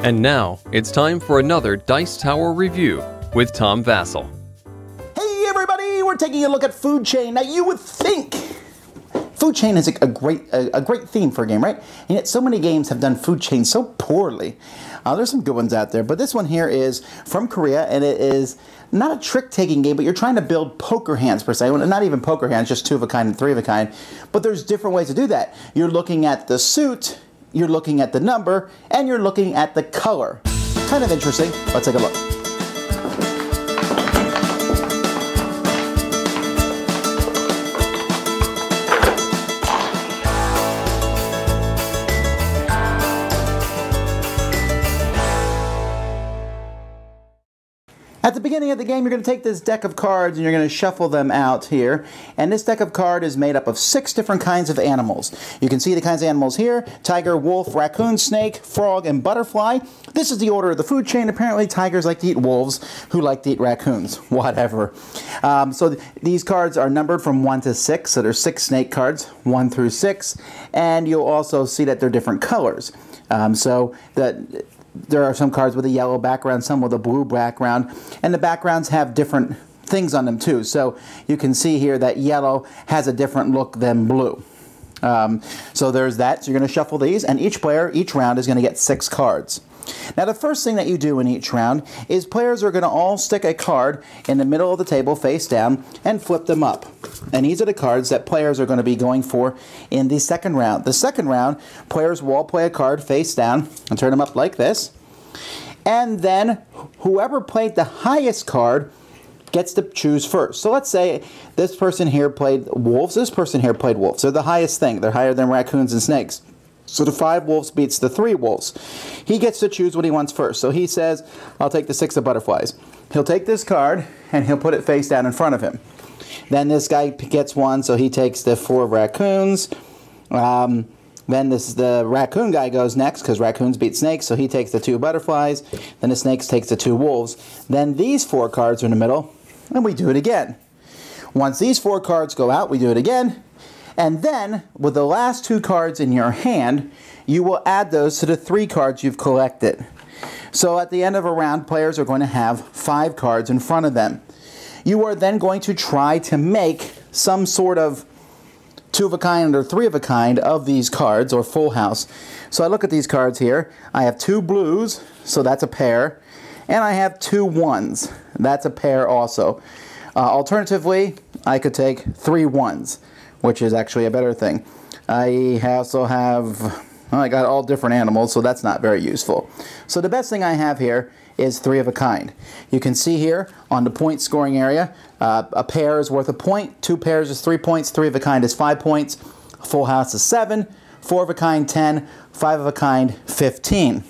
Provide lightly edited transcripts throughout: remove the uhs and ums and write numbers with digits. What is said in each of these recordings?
And now, it's time for another Dice Tower review with Tom Vasel. Hey everybody, we're taking a look at Food Chain. Now you would think Food Chain is a great theme for a game, right? And yet so many games have done Food Chain so poorly. There's some good ones out there, but this one here is from Korea, and it is not a trick-taking game, but you're trying to build poker hands per se. Well, not even poker hands, just 2 of a kind and 3 of a kind. But there's different ways to do that. You're looking at the suit, you're looking at the number, and you're looking at the color. Kind of interesting. Let's take a look. At the beginning of the game, you're going to take this deck of cards and you're going to shuffle them out here. And this deck of cards is made up of 6 different kinds of animals. You can see the kinds of animals here: tiger, wolf, raccoon, snake, frog, and butterfly. This is the order of the food chain. Apparently, tigers like to eat wolves, who like to eat raccoons. Whatever. These cards are numbered from 1 to 6. So there's 6 snake cards, 1 through 6. And you'll also see that they're different colors. There are some cards with a yellow background, some with a blue background, and the backgrounds have different things on them too. So you can see here that yellow has a different look than blue. So there's that. So you're going to shuffle these, and each player, each round, is going to get 6 cards. Now the first thing that you do in each round is players are going to all stick a card in the middle of the table face down and flip them up. And these are the cards that players are going to be going for in the second round. The second round, players will all play a card face down and turn them up like this. And then whoever played the highest card gets to choose first. So let's say this person here played wolves, this person here played wolves. They're the highest thing. They're higher than raccoons and snakes. So the 5 wolves beats the 3 wolves. He gets to choose what he wants first. So he says, I'll take the 6 of butterflies. He'll take this card and he'll put it face down in front of him. Then this guy gets 1, so he takes the 4 raccoons. Then the raccoon guy goes next, because raccoons beat snakes, so he takes the 2 butterflies. Then the snakes takes the 2 wolves. Then these 4 cards are in the middle, and we do it again. Once these 4 cards go out, we do it again. And then, with the last 2 cards in your hand, you will add those to the 3 cards you've collected. So at the end of a round, players are going to have 5 cards in front of them. You are then going to try to make some sort of 2 of a kind or 3 of a kind of these cards, or full house. So I look at these cards here. I have 2 blues, so that's a pair. And I have 2 1s. That's a pair also. Alternatively, I could take 3 1s. Which is actually a better thing. I also have, well, I got all different animals, so that's not very useful. So the best thing I have here is 3 of a kind. You can see here on the point scoring area, a pair is worth a point, 2 pairs is 3 points, 3 of a kind is 5 points, a full house is 7, 4 of a kind 10, 5 of a kind 15.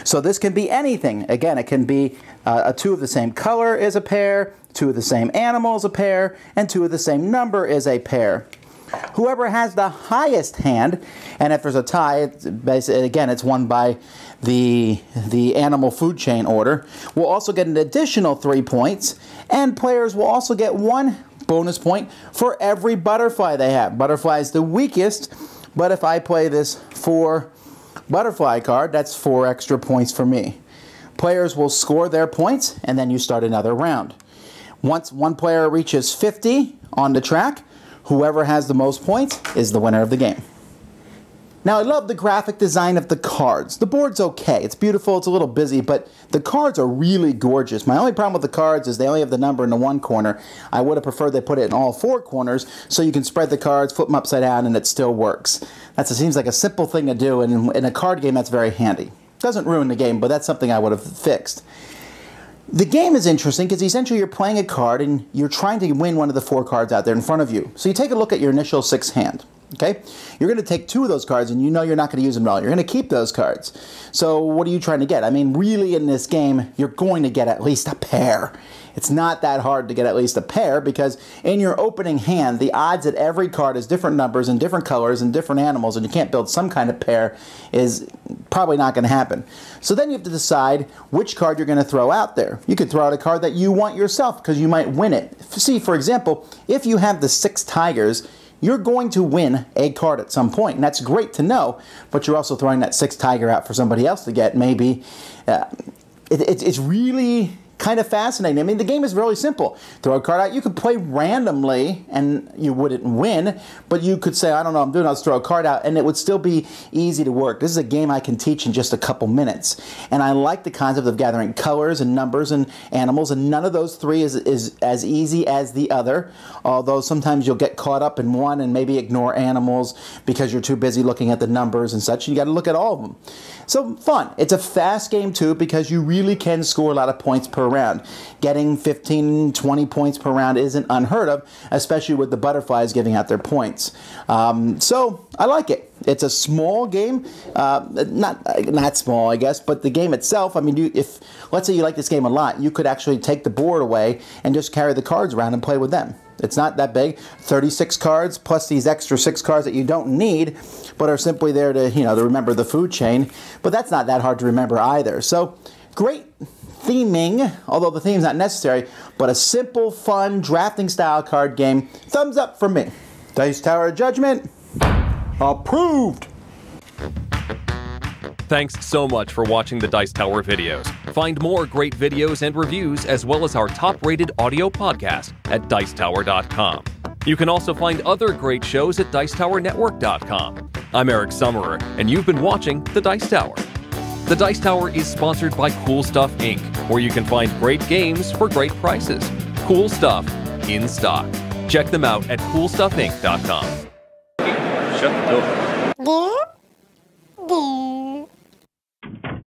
So this can be anything. Again, it can be a 2 of the same color is a pair, 2 of the same animal is a pair, and 2 of the same number is a pair. Whoever has the highest hand, and if there's a tie, it's won by the animal food chain order, will also get an additional 3 points, and players will also get 1 bonus point for every butterfly they have. Butterfly is the weakest, but if I play this 4 butterfly card, that's 4 extra points for me. Players will score their points, and then you start another round. Once one player reaches 50 on the track, whoever has the most points is the winner of the game. Now, I love the graphic design of the cards. The board's okay. It's beautiful. It's a little busy, but the cards are really gorgeous. My only problem with the cards is they only have the number in the 1 corner. I would have preferred they put it in all 4 corners so you can spread the cards, flip them upside down, and it still works. It seems like a simple thing to do, and in a card game, that's very handy. Doesn't ruin the game, but that's something I would have fixed. The game is interesting because essentially you're playing a card and you're trying to win one of the 4 cards out there in front of you. So you take a look at your initial 6 hand. Okay, you're going to take 2 of those cards, and you know you're not going to use them all. You're going to keep those cards. So what are you trying to get? I mean, really in this game, you're going to get at least a pair. It's not that hard to get at least a pair, because in your opening hand, the odds that every card has different numbers and different colors and different animals, and you can't build some kind of pair, is probably not going to happen. So then you have to decide which card you're going to throw out there. You could throw out a card that you want yourself, because you might win it. See, for example, if you have the 6 tigers, you're going to win a card at some point, and that's great to know, but you're also throwing that 6 tiger out for somebody else to get, maybe. It's really kind of fascinating. I mean, the game is really simple. Throw a card out. You could play randomly, and you wouldn't win, but you could say, I don't know what I'm doing, I'll just throw a card out, and it would still be easy to work. This is a game I can teach in just a couple minutes, and I like the concept of gathering colors and numbers and animals, and none of those 3 is as easy as the other, although sometimes you'll get caught up in one and maybe ignore animals because you're too busy looking at the numbers and such. You got to look at all of them. So fun. It's a fast game too, because you really can score a lot of points per round. Getting 15, 20 points per round isn't unheard of, especially with the butterflies giving out their points. So I like it. It's a small game, not small, I guess, but the game itself, I mean, if let's say you like this game a lot, you could actually take the board away and just carry the cards around and play with them. It's not that big. 36 cards plus these extra 6 cards that you don't need, but are simply there to, you know, to remember the food chain. But that's not that hard to remember either. So great theming, although the theme's not necessary, but a simple, fun, drafting style card game. Thumbs up from me. Dice Tower Judgment, approved. Thanks so much for watching the Dice Tower videos. Find more great videos and reviews, as well as our top-rated audio podcast at Dicetower.com. You can also find other great shows at Dicetowernetwork.com. I'm Eric Summerer, and you've been watching The Dice Tower. The Dice Tower is sponsored by Cool Stuff Inc., where you can find great games for great prices. Cool stuff in stock. Check them out at CoolStuffInc.com. Shut the door.